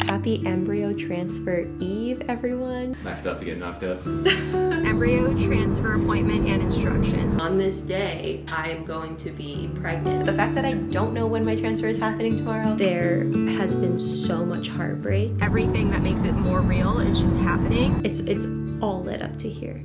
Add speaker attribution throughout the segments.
Speaker 1: Happy embryo transfer eve, everyone.
Speaker 2: Max about to get knocked up.
Speaker 1: Embryo transfer appointment and instructions. On this day, I am going to be pregnant. The fact that I don't know when my transfer is happening tomorrow, there has been so much heartbreak. Everything that makes it more real is just happening. It's all lit up to here.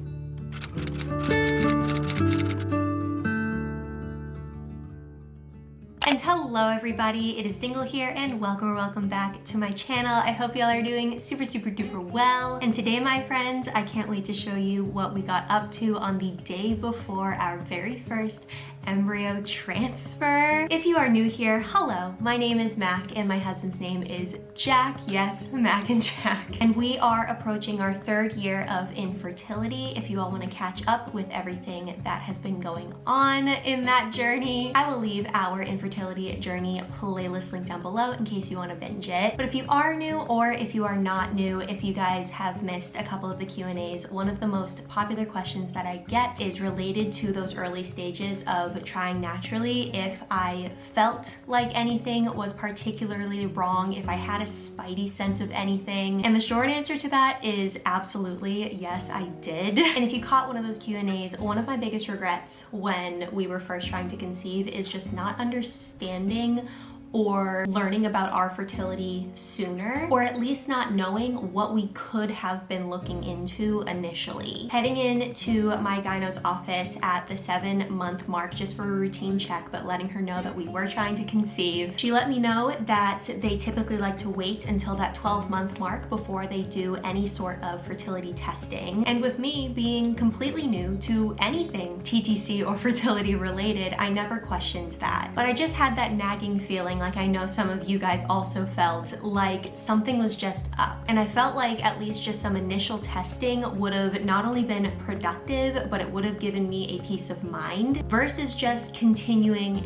Speaker 1: And hello everybody, it is Dingle here and welcome back to my channel. I hope y'all are doing super duper well. And today, my friends, I can't wait to show you what we got up to on the day before our very first embryo transfer. If you are new here, hello, my name is Mac and my husband's name is Jack. Yes, Mac and Jack. And we are approaching our third year of infertility. If you all want to catch up with everything that has been going on in that journey, I will leave our infertility journey playlist link down below in case you want to binge it. But if you are new, or if you are not new, if you guys have missed a couple of the Q&As, one of the most popular questions that I get is related to those early stages of trying naturally. If I felt like anything was particularly wrong, if I had a spidey sense of anything. And the short answer to that is absolutely yes, I did. And if you caught one of those Q&As, one of my biggest regrets when we were first trying to conceive is just not understanding or learning about our fertility sooner, or at least not knowing what we could have been looking into initially. Heading into my gyno's office at the 7-month mark just for a routine check, but letting her know that we were trying to conceive, she let me know that they typically like to wait until that 12-month mark before they do any sort of fertility testing. And with me being completely new to anything TTC or fertility related, I never questioned that. But I just had that nagging feeling, like I know some of you guys also felt, like something was just up. And I felt like at least just some initial testing would have not only been productive, but it would have given me a peace of mind versus just continuing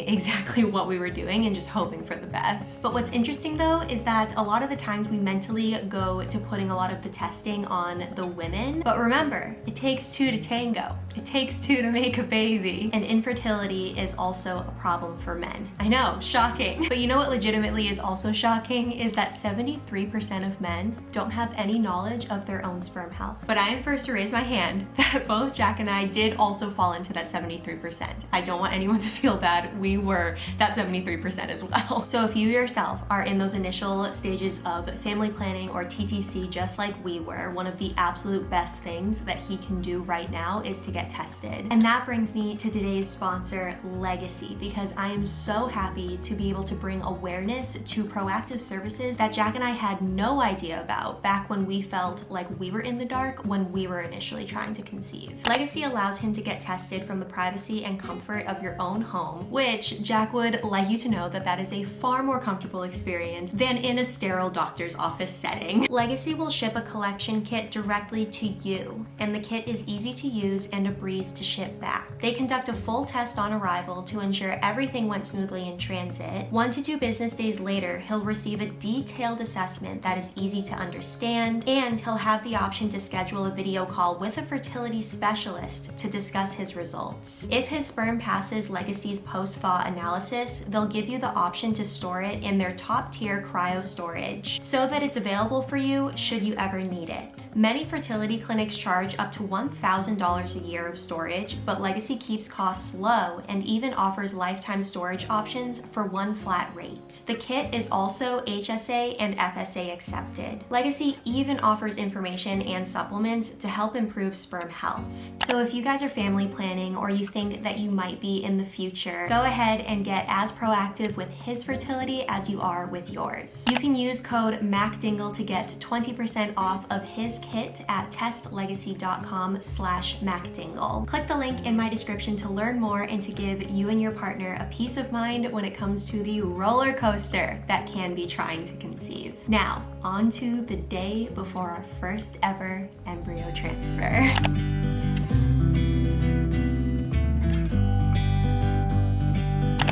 Speaker 1: exactly what we were doing and just hoping for the best. But what's interesting though is that a lot of the times we mentally go to putting a lot of the testing on the women. But remember, it takes two to tango. It takes two to make a baby. And infertility is also a problem for men. I know, shocking. But you know what legitimately is also shocking is that 73% of men don't have any knowledge of their own sperm health. But I am first to raise my hand that both Jack and I did also fall into that 73%. I don't want anyone to feel bad. We were that 73% as well. So if you yourself are in those initial stages of family planning or TTC just like we were, one of the absolute best things that he can do right now is to get tested. And that brings me to today's sponsor, Legacy, because I am so happy to be able to bring awareness to proactive services that Jack and I had no idea about back when we felt like we were in the dark when we were initially trying to conceive. Legacy allows him to get tested from the privacy and comfort of your own home, which Jack would like you to know that is a far more comfortable experience than in a sterile doctor's office setting. Legacy will ship a collection kit directly to you, and the kit is easy to use and a breeze to ship back. They conduct a full test on arrival to ensure everything went smoothly in transit. 1 to 2 business days later, he'll receive a detailed assessment that is easy to understand, and he'll have the option to schedule a video call with a fertility specialist to discuss his results. If his sperm passes Legacy's post-thaw analysis, they'll give you the option to store it in their top-tier cryo storage so that it's available for you should you ever need it. Many fertility clinics charge up to $1,000 a year of storage, but Legacy keeps costs low and even offers lifetime storage options for one flat rate. The kit is also HSA and FSA accepted. Legacy even offers information and supplements to help improve sperm health. So if you guys are family planning or you think that you might be in the future, go ahead and get as proactive with his fertility as you are with yours. You can use code MACDINGLE to get 20% off of his kit at testlegacy.com/MacDingle. Click the link in my description to learn more and to give you and your partner a peace of mind when it comes to the roller coaster that can be trying to conceive. Now, on to the day before our first ever embryo transfer.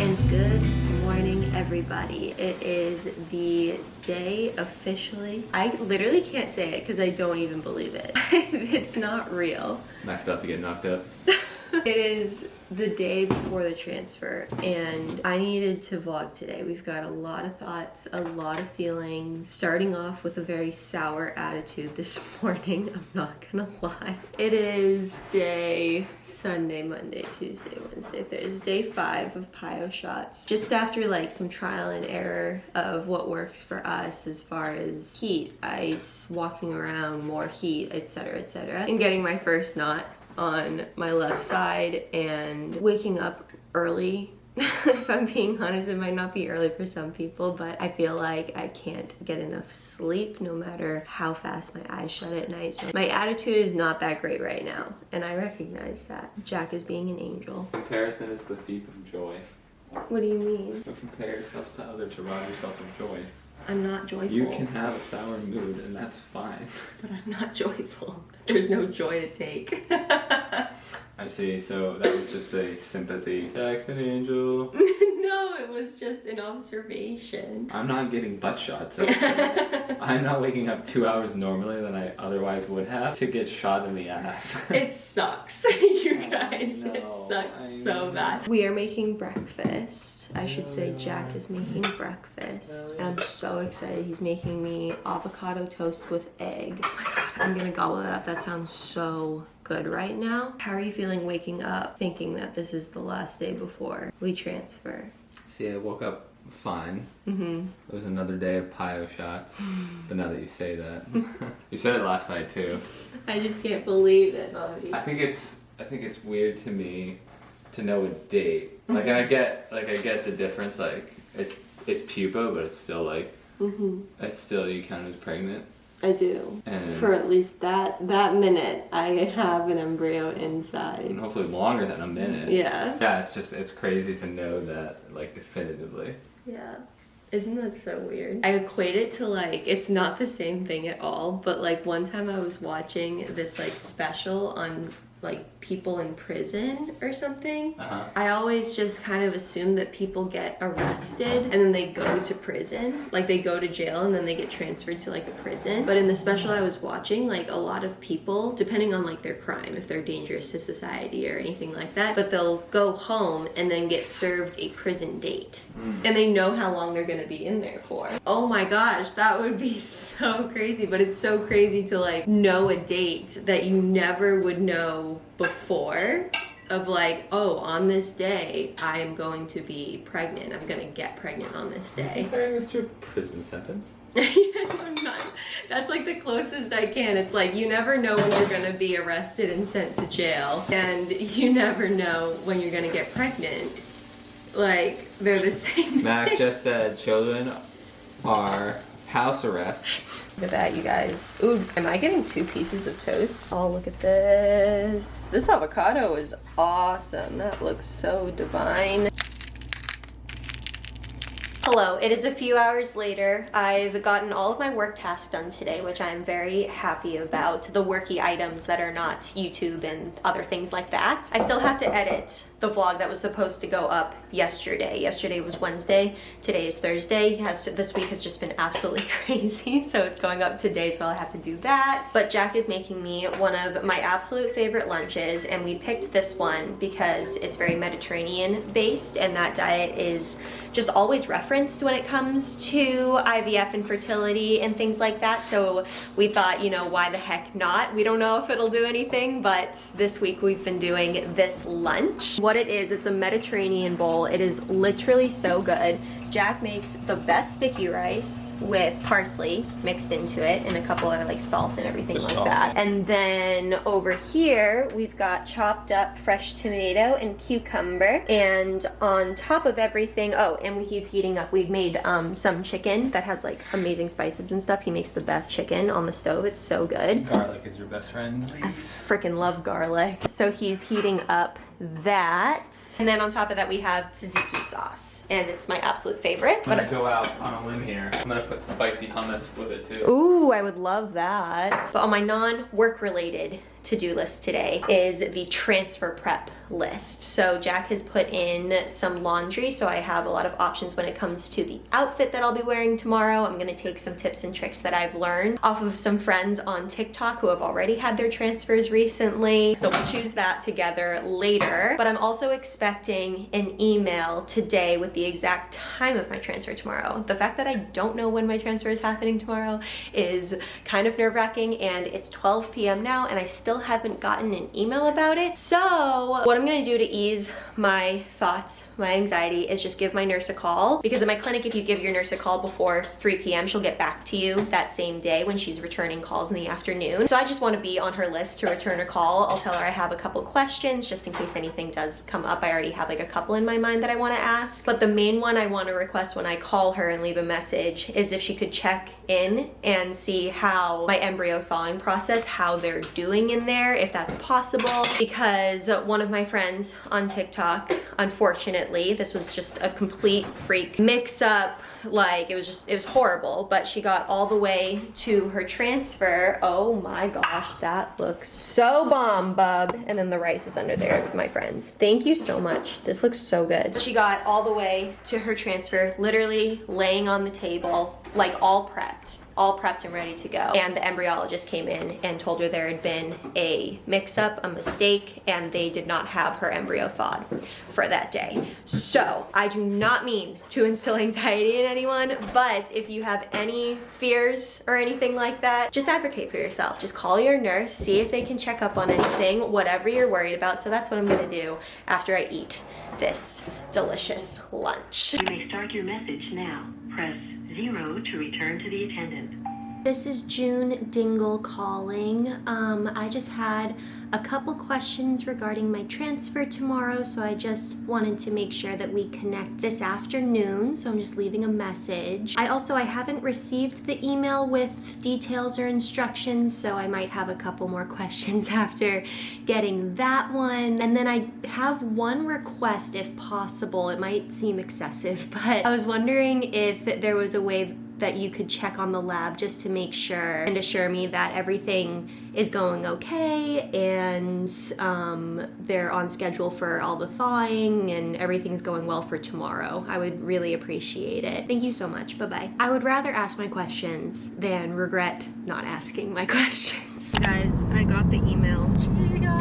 Speaker 1: And good morning, everybody. It is the day officially. I literally can't say it because I don't even believe it. It's not real.
Speaker 2: Max about to get knocked up.
Speaker 1: It is the day before the transfer and I needed to vlog today. We've got a lot of thoughts, a lot of feelings, starting off with a very sour attitude this morning. I'm not gonna lie. It is Sunday, Monday, Tuesday, Wednesday, Thursday, 5 of PIO shots. Just after like some trial and error of what works for us as far as heat, ice, walking around, more heat, etc., etc., and getting my first knot on my left side and waking up early. If I'm being honest, it might not be early for some people, but I feel like I can't get enough sleep no matter how fast my eyes shut at night. So my attitude is not that great right now, and I recognize that. Jack is being an angel.
Speaker 2: Comparison is the thief of joy.
Speaker 1: What do you mean?
Speaker 2: Don't compare yourself to others to rob yourself of joy.
Speaker 1: I'm not joyful.
Speaker 2: You can have a sour mood and that's fine.
Speaker 1: But I'm not joyful. There's no joy to take.
Speaker 2: I see, so that was just a sympathy. Jack's an angel.
Speaker 1: No, it was just an observation.
Speaker 2: I'm not getting butt shots. I'm not waking up 2 hours normally than I otherwise would have to get shot in the ass.
Speaker 1: It sucks, you guys.
Speaker 2: No,
Speaker 1: it sucks so bad. We are making breakfast. I should say Jack is making breakfast. And I'm so excited. He's making me avocado toast with egg. Oh my God, I'm gonna gobble it up. That sounds so good right now. How are you feeling waking up thinking that this is the last day before we transfer?
Speaker 2: See, I woke up fine.
Speaker 1: Mm-hmm.
Speaker 2: It was another day of PIO shots. But now that you say that. You said it last night too.
Speaker 1: I just can't believe it, Bobby.
Speaker 2: I think it's weird to me to know a date. Like, and I get the difference, like it's pupa, but it's still like it's still, you count as pregnant.
Speaker 1: I do.
Speaker 2: And
Speaker 1: for at least that minute, I have an embryo inside.
Speaker 2: And hopefully longer than a minute.
Speaker 1: Yeah.
Speaker 2: Yeah, it's crazy to know that, like, definitively.
Speaker 1: Yeah. Isn't that so weird? I equate it to, like, it's not the same thing at all, but like one time I was watching this like special on like people in prison or something. I always just kind of assume that people get arrested and then they go to prison, like they go to jail and then they get transferred to like a prison. But in the special I was watching, like a lot of people, depending on like their crime, if they're dangerous to society or anything like that, but they'll go home and then get served a prison date. And they know how long they're gonna be in there for. Oh my gosh, that would be so crazy. But it's so crazy to like know a date that you never would know before, of like, oh, on this day I am going to be pregnant. I'm gonna get pregnant on this day.
Speaker 2: Comparing this to a prison sentence?
Speaker 1: I'm not. That's like the closest I can. It's like you never know when you're gonna be arrested and sent to jail, and you never know when you're gonna get pregnant. Like, they're the same
Speaker 2: Mac
Speaker 1: thing.
Speaker 2: just said children are house arrest.
Speaker 1: Look at that, you guys. Ooh, am I getting 2 pieces of toast? Oh, look at this. This avocado is awesome. That looks so divine. Hello, it is a few hours later. I've gotten all of my work tasks done today, which I'm very happy about. The worky items that are not YouTube and other things like that. I still have to edit the vlog that was supposed to go up yesterday. Yesterday was Wednesday, today is Thursday. This week has just been absolutely crazy, so it's going up today, so I'll have to do that. But Jack is making me one of my absolute favorite lunches, and we picked this one because it's very Mediterranean based, and that diet is just always referenced when it comes to IVF and fertility and things like that. So we thought, you know, why the heck not? We don't know if it'll do anything, but this week we've been doing this lunch. What it is, it's a Mediterranean bowl. It is literally so good. Jack makes the best sticky rice with parsley mixed into it and a couple of like salt and everything like that. And then over here, we've got chopped up fresh tomato and cucumber. And on top of everything, oh, and he's heating up, we've made some chicken that has like amazing spices and stuff. He makes the best chicken on the stove. It's so good.
Speaker 2: Garlic is your best friend, ladies.
Speaker 1: I freaking love garlic. So he's heating up that. And then on top of that, we have tzatziki sauce. And it's my absolute favorite.
Speaker 2: I'm gonna go out on a limb here. I'm gonna put spicy hummus with it too.
Speaker 1: Ooh, I would love that. But on my non-work related to-do list today is the transfer prep list. So Jack has put in some laundry, so I have a lot of options when it comes to the outfit that I'll be wearing tomorrow. I'm gonna take some tips and tricks that I've learned off of some friends on TikTok who have already had their transfers recently. So we'll choose that together later. But I'm also expecting an email today with the exact time of my transfer tomorrow. The fact that I don't know when my transfer is happening tomorrow is kind of nerve-wracking, and it's 12 p.m. now and I still haven't gotten an email about it. So what I'm gonna do to ease my thoughts, my anxiety, is just give my nurse a call, because at my clinic, if you give your nurse a call before 3 p.m., she'll get back to you that same day when she's returning calls in the afternoon. So I just want to be on her list to return a call. I'll tell her I have a couple questions just in case anything does come up. I already have like a couple in my mind that I want to ask, but the main one I want to request when I call her and leave a message is if she could check in and see how my embryo thawing process, how they're doing in there, if that's possible, because one of my friends on TikTok, unfortunately, this was just a complete freak mix up. Like, it was horrible, but she got all the way to her transfer. Oh my gosh, that looks so bomb, bub. And then the rice is under there, my friends. Thank you so much. This looks so good. She got all the way to her transfer, literally laying on the table, like all prepped and ready to go. And the embryologist came in and told her there had been a mix-up, a mistake, and they did not have her embryo thawed for that day. So I do not mean to instill anxiety in anyone, but if you have any fears or anything like that, just advocate for yourself. Just call your nurse, see if they can check up on anything, whatever you're worried about. So that's what I'm gonna do after I eat this delicious lunch.
Speaker 3: You may start your message now. Press 0 to return to the attendant.
Speaker 1: This is June Dingle calling. I just had a couple questions regarding my transfer tomorrow, so I just wanted to make sure that we connect this afternoon, so I'm just leaving a message. I haven't received the email with details or instructions, so I might have a couple more questions after getting that one. And then I have one request, if possible. It might seem excessive, but I was wondering if there was a way that you could check on the lab just to make sure and assure me that everything is going okay and they're on schedule for all the thawing and everything's going well for tomorrow. I would really appreciate it. Thank you so much. Bye-bye. I would rather ask my questions than regret not asking my questions. Guys, I got the email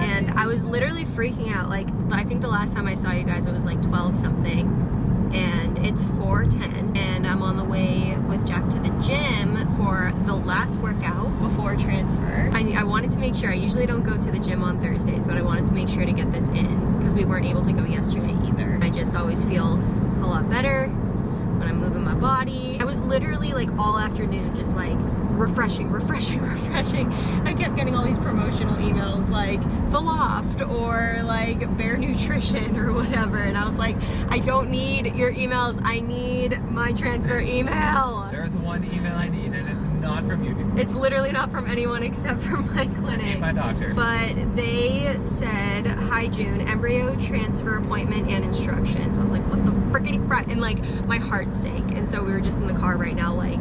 Speaker 1: and I was literally freaking out. Like, I think the last time I saw you guys it was like 12 something. And it's 4:10 and I'm on the way with Jack to the gym for the last workout before transfer. I wanted to make sure, I usually don't go to the gym on Thursdays, but I wanted to make sure to get this in because we weren't able to go yesterday either. I just always feel a lot better when I'm moving my body. I was literally like all afternoon just like refreshing. I kept getting all these promotional emails like The Loft or like Bare Nutrition or whatever, and I was like, I don't need your emails, I need my transfer email.
Speaker 4: There's one email I need and it's not from you.
Speaker 1: It's literally not from anyone except from my clinic.
Speaker 4: My doctor.
Speaker 1: But they said, hi June, embryo transfer appointment and instructions. I was like, what the frickety crap? And like my heart sank. And so we were just in the car right now like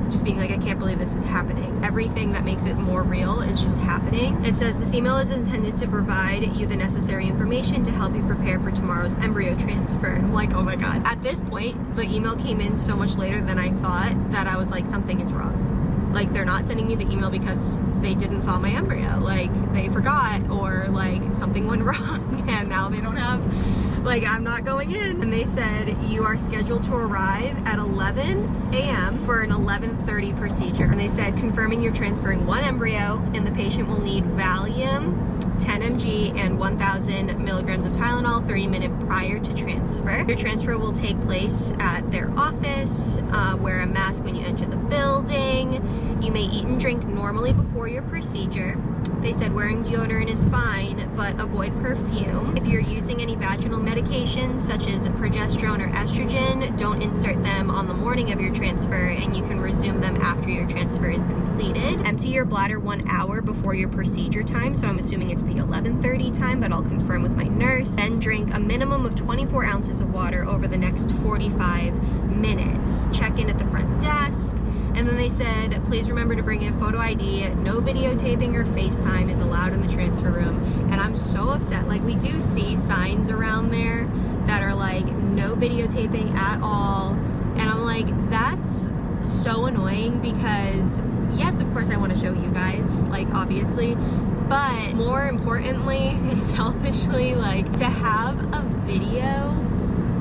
Speaker 1: just being like, I can't believe this is happening. Everything that makes it more real is just happening. It says this email is intended to provide you the necessary information to help you prepare for tomorrow's embryo transfer. I'm like, oh my God. At this point, the email came in so much later than I thought that I was like, something is wrong. Like, they're not sending me the email because they didn't thaw my embryo. Like, they forgot or like something went wrong and now they don't have, like, I'm not going in. And they said you are scheduled to arrive at 11 a.m. for an 11:30 procedure. And they said confirming you're transferring one embryo and the patient will need Valium, 10 mg and 1,000 milligrams of Tylenol 30 minutes prior to transfer. Your transfer will take place at their office. Wear a mask when you enter the building. You may eat and drink normally before your procedure. They said wearing deodorant is fine, but avoid perfume. If you're using any vaginal medications such as progesterone or estrogen, don't insert them on the morning of your transfer, and you can resume them after your transfer is completed. Empty your bladder 1 hour before your procedure time, so I'm assuming it's the 11:30 time, but I'll confirm with my nurse. Then drink a minimum of 24 ounces of water over the next 45 minutes. Check in at the front desk. And then they said, please remember to bring in a photo ID. No videotaping or FaceTime is allowed in the transfer room. And I'm so upset. Like, we do see signs around there that are like, no videotaping at all. And I'm like, that's so annoying because, yes, of course I want to show you guys, like, obviously. But more importantly and selfishly, like, to have a video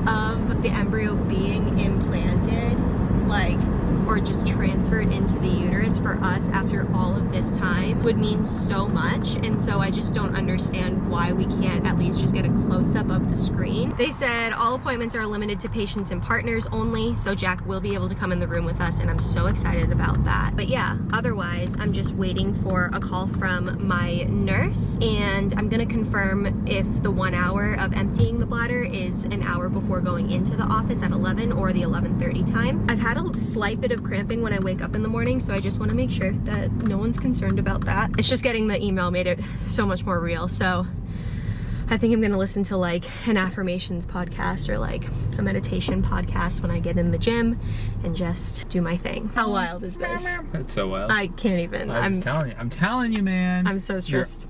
Speaker 1: of the embryo being implanted, like, or just transferred into the uterus for us after all of this time would mean so much. And so I just don't understand why we can't at least just get a close-up of the screen. They said all appointments are limited to patients and partners only, so Jack will be able to come in the room with us, and I'm so excited about that. But yeah, otherwise I'm just waiting for a call from my nurse, and I'm gonna confirm if the 1 hour of emptying the bladder is an hour before going into the office at 11 or the 11:30 time. I've had a slight bit of cramping when I wake up in the morning, so I just want to make sure that no one's concerned about that. It's just getting the email made it so much more real. So I think I'm gonna listen to like an affirmations podcast or like a meditation podcast when I get in the gym and just do my thing. How wild is this?
Speaker 4: That's so wild.
Speaker 1: I can't even.
Speaker 4: I'm telling you, man.
Speaker 1: I'm so stressed.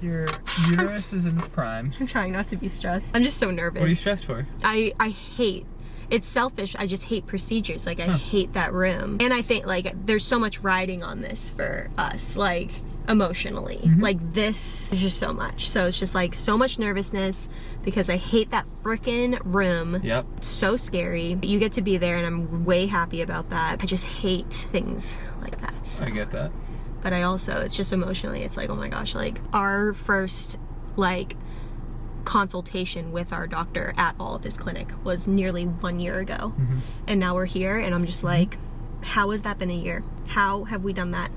Speaker 4: Your uterus is in its prime.
Speaker 1: I'm trying not to be stressed. I'm just so nervous.
Speaker 4: What are you stressed for?
Speaker 1: I hate, it's selfish, I just hate procedures. Like, I hate that room. And I think like there's so much riding on this for us, like emotionally. Like, this is just so much. So it's just like so much nervousness because I hate that freaking room.
Speaker 4: Yep.
Speaker 1: It's so scary. You get to be there and I'm way happy about that. I just hate things like that. So.
Speaker 4: I get that.
Speaker 1: But I also, it's just emotionally, it's like, oh my gosh, like our first like consultation with our doctor at all at this clinic was nearly 1 year ago. And now we're here and I'm just like, how has that been a year? How have we done that?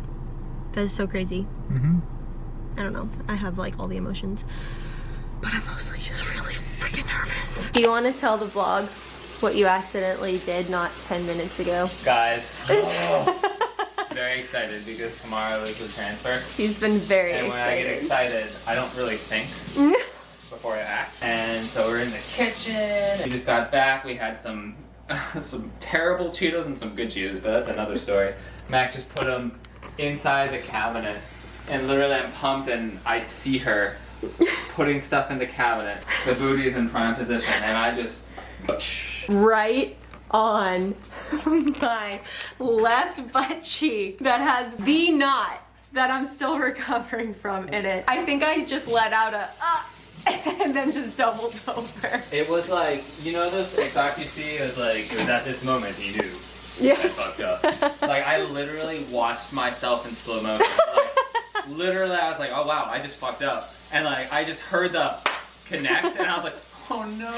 Speaker 1: That is so crazy. I don't know. I have like all the emotions, but I'm mostly just really freaking nervous. Do you want to tell the vlog what you accidentally did not 10 minutes ago?
Speaker 2: Guys, very excited because tomorrow is the transfer.
Speaker 1: He's been very
Speaker 2: And when I get excited, I don't really think before I act. And so we're in the kitchen. We just got back. We had some terrible Cheetos and some good Cheetos, but that's another story. Mac just put them inside the cabinet, and literally I'm pumped, and I see her putting stuff in the cabinet. The booty is in prime position, and I just
Speaker 1: right on my left butt cheek that has the knot that I'm still recovering from in it. I think I just let out a and then just doubled over.
Speaker 2: It was like, you know those TikToks you see? It was at this moment he knew.
Speaker 1: Yes.
Speaker 2: I fucked up. Like, I literally watched myself in slow motion. Like, literally, I was like, oh wow, I just fucked up. And like, I just heard the connect, and I was like, oh no.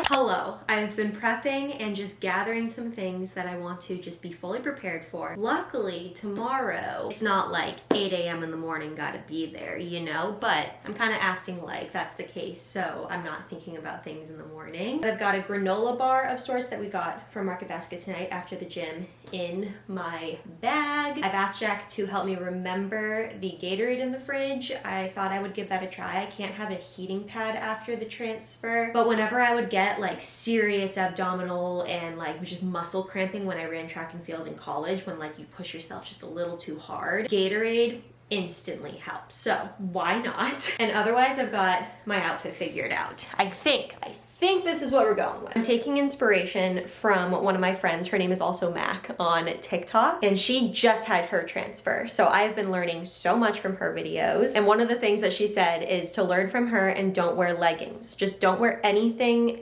Speaker 1: Hello, I have been prepping and just gathering some things that I want to just be fully prepared for. Luckily, tomorrow, it's not like 8 a.m. in the morning, gotta be there, you know? But I'm kind of acting like that's the case, so I'm not thinking about things in the morning. I've got a granola bar of sorts that we got from Market Basket tonight after the gym in my bag. I've asked Jack to help me remember the Gatorade in the fridge. I thought I would give that a try. I can't have a heating pad after the transfer, but whenever I would get like serious abdominal and like just muscle cramping when I ran track and field in college, when like you push yourself just a little too hard, Gatorade instantly helps. So why not? And otherwise I've got my outfit figured out. I think this is what we're going with. I'm taking inspiration from one of my friends. Her name is also Mac on TikTok, and she just had her transfer. So I've been learning so much from her videos. And one of the things that she said is to learn from her and don't wear leggings. Just don't wear anything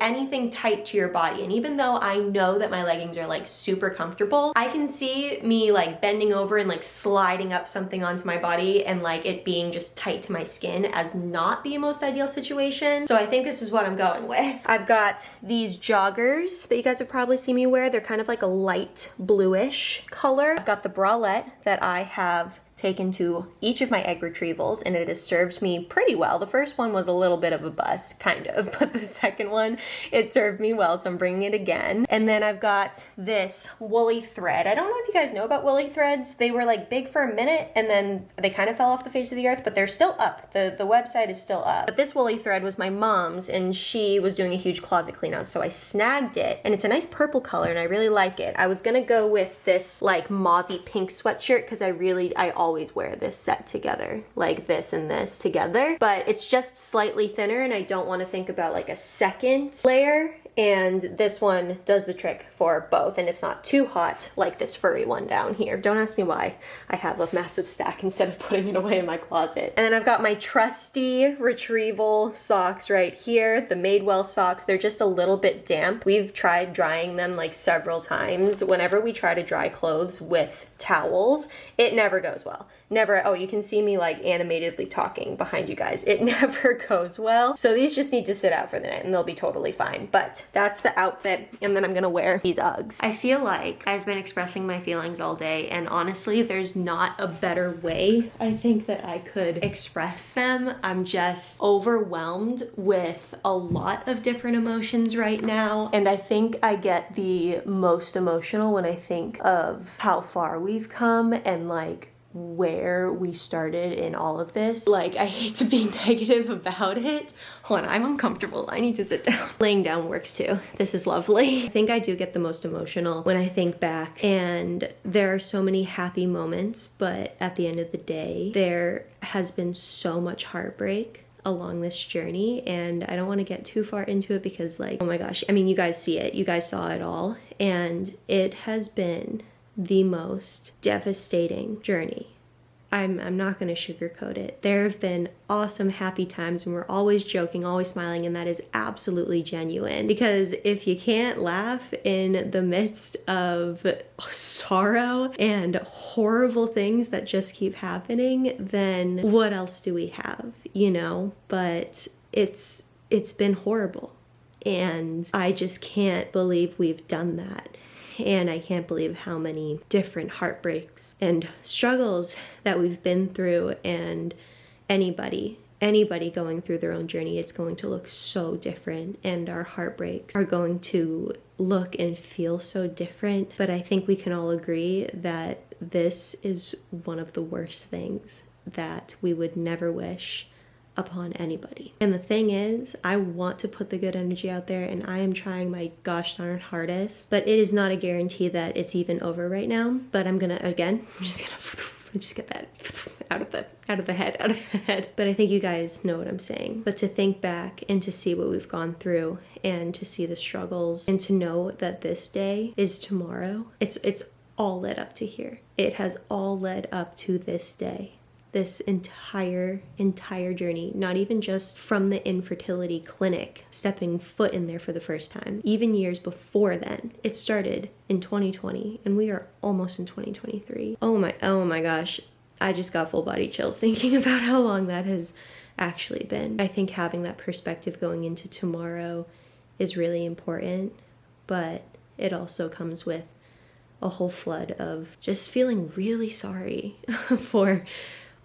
Speaker 1: tight to your body. And even though I know that my leggings are like super comfortable, I can see me like bending over and like sliding up something onto my body and like it being just tight to my skin as not the most ideal situation. So I think this is what I'm going with. I've got these joggers that you guys have probably seen me wear. They're kind of like a light bluish color. I've got the bralette that I have taken to each of my egg retrievals, and it has served me pretty well. The first one was a little bit of a bust, kind of, but the second one, it served me well, so I'm bringing it again. And then I've got this woolly thread. I don't know if you guys know about woolly threads. They were like big for a minute, and then they kind of fell off the face of the earth, but they're still up. The website is still up. But this woolly thread was my mom's, and she was doing a huge closet clean out, so I snagged it, and it's a nice purple color, and I really like it. I was gonna go with this like mauvey pink sweatshirt, because I always wear this set together, like this and this together, but it's just slightly thinner, and I don't want to think about like a second layer, and this one does the trick for both, and it's not too hot like this furry one down here. Don't ask me why I have a massive stack instead of putting it away in my closet. And then I've got my trusty retrieval socks right here, the Madewell socks. They're just a little bit damp. We've tried drying them like several times. Whenever we try to dry clothes with towels, it never goes well. Never. Oh, you can see me like animatedly talking behind you guys. It never goes well. So these just need to sit out for the night and they'll be totally fine. But that's the outfit, and then I'm gonna wear these Uggs. I feel like I've been expressing my feelings all day, and honestly, there's not a better way I think that I could express them. I'm just overwhelmed with a lot of different emotions right now, and I think I get the most emotional when I think of how far we've come and like where we started in all of this. Like, I hate to be negative about it. Hold on, I'm uncomfortable. I need to sit down. Laying down works too. This is lovely. I think I do get the most emotional when I think back, and there are so many happy moments, but at the end of the day, there has been so much heartbreak along this journey, and I don't want to get too far into it because, like, oh my gosh, I mean, you guys see it, you guys saw it all, and it has been the most devastating journey. I'm not going to sugarcoat it. There have been awesome, happy times, and we're always joking, always smiling, and that is absolutely genuine. Because if you can't laugh in the midst of sorrow and horrible things that just keep happening, then what else do we have, you know? But it's been horrible, and I just can't believe we've done that. And I can't believe how many different heartbreaks and struggles that we've been through, and anybody going through their own journey, it's going to look so different, and our heartbreaks are going to look and feel so different. But I think we can all agree that this is one of the worst things that we would never wish upon anybody. And the thing is, I want to put the good energy out there, and I am trying my gosh darn hardest, but it is not a guarantee that it's even over right now. But I'm just get that out of the head. But I think you guys know what I'm saying. But to think back and to see what we've gone through, and to see the struggles, and to know that this day is tomorrow, it's all led up to here. It has all led up to this day. This entire journey, not even just from the infertility clinic, stepping foot in there for the first time, even years before then. It started in 2020, and we are almost in 2023. Oh my gosh. I just got full body chills thinking about how long that has actually been. I think having that perspective going into tomorrow is really important, but it also comes with a whole flood of just feeling really sorry for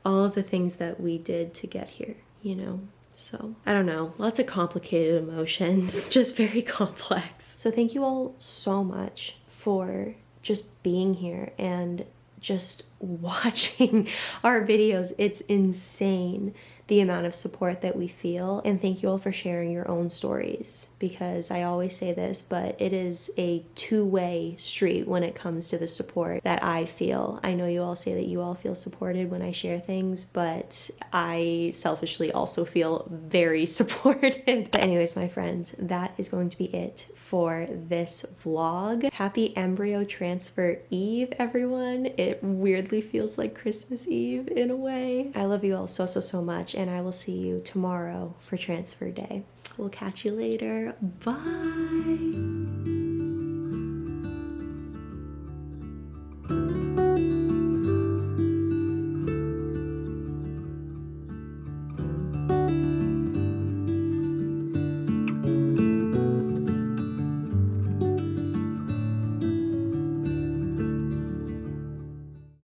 Speaker 1: all of the things that we did to get here, you know? So, I don't know, lots of complicated emotions, just very complex. So thank you all so much for just being here and just watching our videos. It's insane the amount of support that we feel, and thank you all for sharing your own stories, because I always say this, but it is a two-way street when it comes to the support that I feel. I know you all say that you all feel supported when I share things, but I selfishly also feel very supported. But anyways, my friends, that is going to be it for this vlog. Happy embryo transfer eve, everyone. It weirdly feels like Christmas Eve in a way. I love you all so much, and I will see you tomorrow for transfer day. We'll catch you later. Bye.